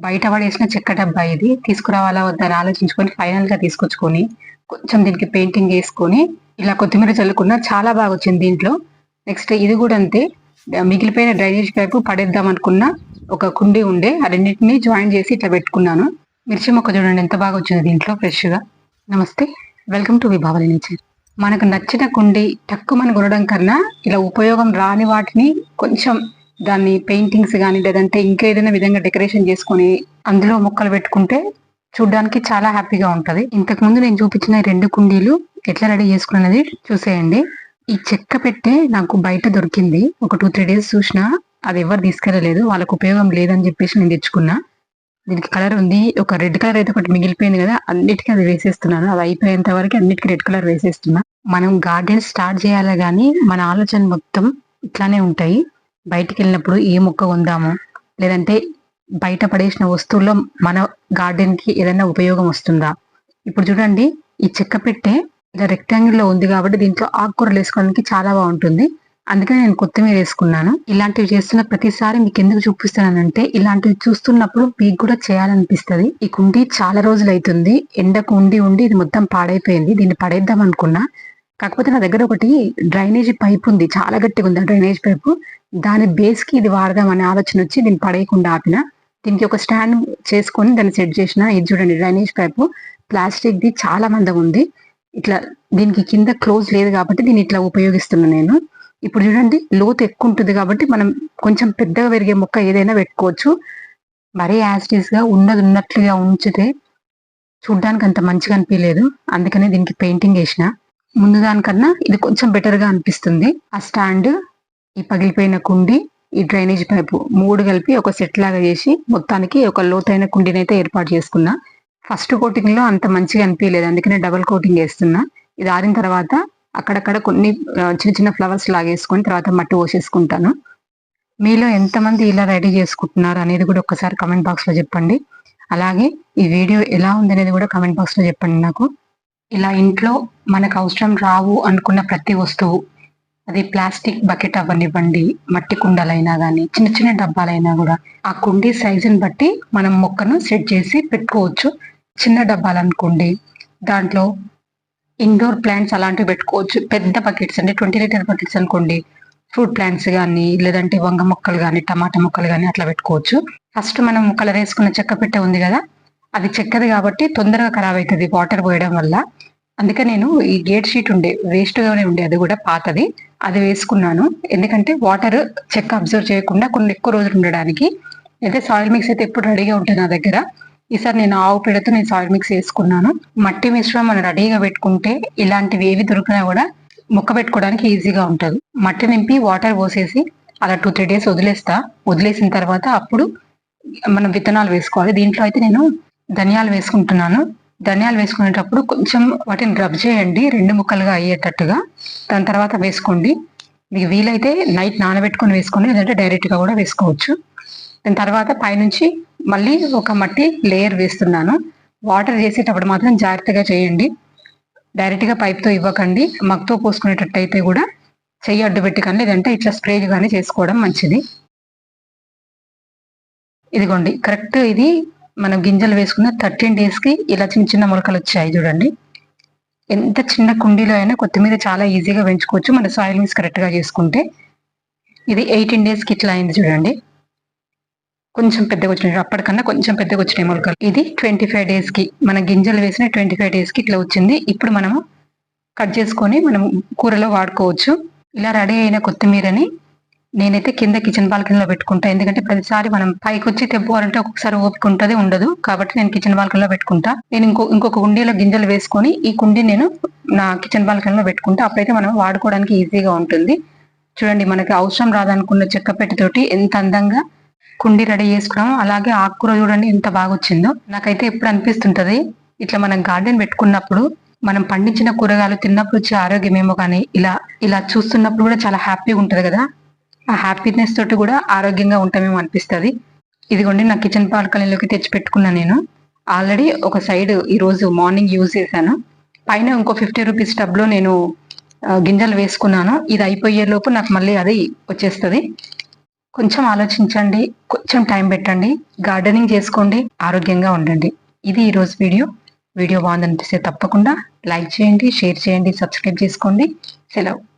బయట పడేసిన చెక్క డబ్బా ఇది. తీసుకురావాలా వద్దా అని ఆలోచించుకొని ఫైనల్‌గా తీసుకొచ్చుకొని, కొంచెం దీనికి పెయింటింగ్ ఏసుకొని, ఇలా కొత్తిమీర చల్లుకున్నా చాలా బాగొచ్చింది దీంట్లో. నెక్స్ట్ ఇది గూడా అంతే. మిగిలిపోయిన డ్రైనేజ్ పైపు పడేద్దాం అనుకున్న ఒక కుండీ ఉండే. ఆ రెండిటిని జాయిన్ చేసి ఇట్లా పెట్టుకున్నాను. మిర్చి మొక్క చూడండి ఎంత బాగొచ్చిందో దీంట్లో ఫ్రెష్‌గా. నమస్తే. Welcome to Vibhavari nature. మనకు నచ్చిన కుండీ టక్కుమని కొనడం కన్నా, ఇలా ఉపయోగం రాని వాటిని కొంచెం దాన్ని పెయింటింగ్స్ గానీ, లేదంటే ఇంకేదైనా విధంగా డెకరేషన్ చేసుకొని, అందులో మొక్కలు పెట్టుకుంటే చూడ్డానికి చాలా హ్యాపీగా ఉంటది. ఇంతకుముందు నేను చూపించిన ఈ 2 కుండీలు ఎట్లా రెడీ చేసుకున్నది చూసేయండి. ఈ చెక్క పెట్టె నాకు బయట దొరికింది. ఒక 2, 3 డేస్ చూసినా అది ఎవరు తీసుకెళ్ళలేదు. వాళ్ళకి ఉపయోగం లేదని చెప్పేసి నేను తెచ్చుకున్నా. దీనికి కలర్ ఉంది. ఒక రెడ్ కలర్ అయితే ఒకటి మిగిలిపోయింది కదా! అన్నిటికి అది వేసేస్తున్నాను. అది అయిపోయేంత వరకు అన్నిటికి రెడ్ కలర్ వేసేస్తున్నా. మనం గార్డెన్ స్టార్ట్ చేయాలి గానీ, మన ఆలోచన మొత్తం ఇట్లానే ఉంటాయి. బయటికెళ్ళినప్పుడు ఏ మొక్క కొందాము, లేదంటే బయట పడేసిన వస్తువుల్లో మన గార్డెన్‌కి ఏదైనా ఉపయోగం వస్తుందా? ఇప్పుడు చూడండి ఈ చెక్క పెట్టె ఇలా రెక్టాంగిల్‌లో ఉంది కాబట్టి దీంట్లో ఆకుకూరలు ఏసుకోవడానికి చాలా బావుంటుంది. అందుకని నేను కొత్తిమీర ఏసుకున్నాను. ఇలాంటివి చేస్తున్న ప్రతిసారి మీకెందుకు చూపిస్తున్నానంటే, ఇలాంటివి చూస్తున్నప్పుడు మీకు కూడా చేయాలనిపిస్తది. ఈ కుండీ చాలా రోజులైతుంది. ఎండకు ఉండి ఇది మొత్తం పాడైపోయింది. దీన్ని పడేద్దాం అనుకున్నా. కాకపోతే నా దగ్గర ఒకటి డ్రైనేజీ పైప్ ఉంది. చాలా గట్టిగుంది ఆ డ్రైనేజ్ పైపు. దాని బేస్‌కి ఇది వాడదాం అనే ఆలోచన వచ్చి దీన్ని పడేయకుండా ఆపిన. దీనికి ఒక స్టాండ్ చేసుకొని దాన్ని సెట్ చేసిన. ఇది చూడండి డ్రైనేజ్ పైపు ప్లాస్టిక్‌ది చాలా మందంగుంది. ఇట్లా దీనికి కింద క్లోజ్ లేదు కాబట్టి దీన్ని ఇట్లా ఉపయోగిస్తున్నా నేను. ఇప్పుడు చూడండి లోతు ఎక్కువుంటది కాబట్టి మనం కొంచెం పెద్దగా పెరిగే మొక్క ఏదైనా పెట్టుకోవచ్చు. మరీ యాజ్ ఇట్ ఈస్‌గా ఉన్నది ఉన్నట్లుగా ఉంచితే చూడ్డానికి అంత మంచిగా అనిపియలేదు. అందుకనే దీనికి పెయింటింగ్ ఏసిన. ముందు దానికన్నా ఇది కొంచెం బెటర్‌గా అనిపిస్తుంది. ఆ స్టాండ్, ఈ పగిలిపోయిన కుండీ, ఈ డ్రైనేజ్ పైపు 3 కలిపి ఒక సెట్ లాగా చేసి మొత్తానికి ఒక లోతైన కుండీనైతే ఏర్పాటు చేసుకున్నా. ఫస్ట్ కోటింగ్‌లో అంత మంచిగా అనిపియలేదు. అందుకనే డబుల్ కోటింగ్ ఏస్తున్నా. ఇది ఆరిన తర్వాత అక్కడక్కడ కొన్ని చిన్న చిన్న ఫ్లవర్స్ లాగేసుకొని తర్వాత మట్టి పోసేసుకుంటాను. మీలో ఎంతమంది ఇలా రెడీ చేసుకుంటున్నారు అనేది కూడా ఒక్కసారి కామెంట్ బాక్స్‌లో చెప్పండి. అలాగే ఈ వీడియో ఎలా ఉందనేది కూడా కామెంట్ బాక్స్‌లో చెప్పండి నాకు. ఇలా ఇంట్లో మనకు అవసరం రావు అనుకున్న ప్రతి వస్తువు, అది ప్లాస్టిక్ బకెట్ అవ్వనివ్వండి, మట్టి కుండలైనా గానీ, చిన్న చిన్న డబ్బాలైనా గూడా, ఆ కుండీ సైజుని బట్టి మనం మొక్కను సెట్ చేసి పెట్టుకోవచ్చు. చిన్న డబ్బాలనుకోండి, దాంట్లో ఇండోర్ ప్లాంట్స్ అలాంటివి పెట్టుకోవచ్చు. పెద్ద బకెట్స్ అంటే 20 లీటర్ బకెట్స్ అనుకోండి, ఫ్రూట్ ప్లాంట్స్ గానీ, లేదంటే వంగ మొక్కలు గానీ, టమాటా మొక్కలు గానీ అట్లా పెట్టుకోవచ్చు. ఫస్ట్ మనం కలరేసుకున్న చెక్క పెట్టె ఉంది గదా! అది చెక్కది కాబట్టి తొందరగా ఖరాబయితది వాటర్ పోయడం వల్ల. అందుకే నేను ఈ గేట్ షీట్ ఉండే వేస్ట్‌గానే ఉండే అది గూడా పాతది. అది వేసుకున్నాను. ఎందుకంటే వాటర్ చెక్క అబ్జర్వ్ చేయకుండా కొన్ని ఎక్కువ రోజులు ఉండడానికి. అయితే సాయిల్ మిక్స్ అయితే ఎప్పుడు రెడీగా ఉంటది నా దగ్గర. ఈసారి నేను ఆవు పేడతో నేను సాయిల్ మిక్స్ ఏసుకున్నాను. మట్టి మిశ్రమం మనం రెడీగా పెట్టుకుంటే ఇలాంటివి ఏవి దొరికినా గూడా మొక్క పెట్టుకోవడానికి ఈజీగా ఉంటది. మట్టి నింపి వాటర్ పోసేసి అలా 2, 3 డేస్ వదిలేస్తా. వదిలేసిన తర్వాత అప్పుడు మనం విత్తనాలు వేసుకోవాలి. దీంట్లో అయితే నేను ధనియాలు వేసుకుంటున్నాను. ధనియాలు వేసుకునేటప్పుడు కొంచెం వాటిని రబ్ చేయండి 2 ముక్కలుగా అయ్యేటట్టుగా. దాని తర్వాత వేసుకోండి. మీకు వీలైతే నైట్ నానబెట్టుకొని వేసుకోండి. లేదంటే డైరెక్ట్‌గా కూడా వేసుకోవచ్చు. దాని తర్వాత పైనుంచి మళ్ళీ ఒక మట్టి లేయర్ వేస్తున్నాను. వాటర్ చేసేటప్పుడు మాత్రం జాగ్రత్తగా చేయండి. డైరెక్ట్‌గా పైప్‌తో ఇవ్వకండి. మగ్గుతో పోసుకునేటట్టయితే కూడా చెయ్యి అడ్డు పెట్టి కానీ, లేదంటే ఇట్లా స్ప్రే గానీ చేసుకోవడం మంచిది. ఇదిగోండి కరెక్ట్ ఇది మనం గింజలు వేసుకున్న 13 డేస్‌కి ఇలా చిన్న చిన్న మొలకలొచ్చాయి చూడండి. ఎంత చిన్న కుండీలో అయినా కొత్తిమీర చాలా ఈజీగా పెంచుకోవచ్చు. మన సాయిల్ మిక్స్ కరెక్ట్‌గా చేసుకుంటే. ఇది 18 డేస్‌కి ఇట్లా అయింది చూడండి. కొంచెం పెద్దగొచ్చినాయి. అప్పటికన్నా కొంచెం పెద్దగొచ్చినాయి మొలకలు. ఇది 25 డేస్‌కి మన గింజలు వేసిన 25 డేస్‌కి ఇట్లా వచ్చింది. ఇప్పుడు మనము కట్ చేసుకొని మనం కూరలో వాడుకోవచ్చు. ఇలా రెడీ అయిన కొత్తిమీరని నేనైతే కింద కిచెన్ బాల్కనీలో పెట్టుకుంటా. ఎందుకంటే ప్రతిసారి మనం పైకొచ్చి తెంపుకోవాలంటే ఒక్కొక్కసారి ఓపిక ఉంటది, ఉండదు. కాబట్టి నేను కిచెన్ బాల్కనీలో పెట్టుకుంటా. నేను ఇంకొక కుండీలో గింజలు వేసుకొని ఈ కుండీ నేను నా కిచెన్ బాల్కనీలో పెట్టుకుంటా. అప్పుడైతే మనం వాడుకోవడానికి ఈజీగా ఉంటుంది. చూడండి మనకి అవసరం రాదనుకున్న చెక్క పెట్టెతోటి ఎంత అందంగా కుండీ రెడీ చేసుకున్నామో, అలాగే ఆకుకూర చూడండి ఎంత బాగొచ్చిందో. నాకైతే ఎప్పుడు అనిపిస్తుంటది ఇట్లా మనం గార్డెన్ పెట్టుకున్నప్పుడు మనం పండించిన కూరగాయలు తిన్నప్పుడు వచ్చే ఆరోగ్యమేమో కానీ ఇలా చూస్తున్నప్పుడు కూడా చాలా హ్యాపీగా ఉంటది కదా! ఆ హ్యాపీనెస్ తోటి కూడా ఆరోగ్యంగా ఉంటామేమో అనిపిస్తది. ఇదిగోండి నా కిచెన్ బాల్కనీలోకి తెచ్చి పెట్టుకున్నా నేను. ఆల్రెడీ ఒక సైడ్ ఈరోజు మార్నింగ్ యూజ్ చేశాను. పైన ఇంకో 50 రూపీస్ టబ్‌లో నేను గింజలు వేసుకున్నాను. ఇది అయిపోయేలోపు నాకు మళ్ళీ అది వచ్చేస్తది. కొంచెం ఆలోచించండి, కొంచెం టైం పెట్టండి, గార్డెనింగ్ చేసుకోండి, ఆరోగ్యంగా ఉండండి. ఇది ఈరోజు వీడియో. వీడియో బాగుందనిపిస్తే తప్పకుండా లైక్ చేయండి, షేర్ చేయండి, సబ్స్క్రైబ్ చేసుకోండి. సెలవు.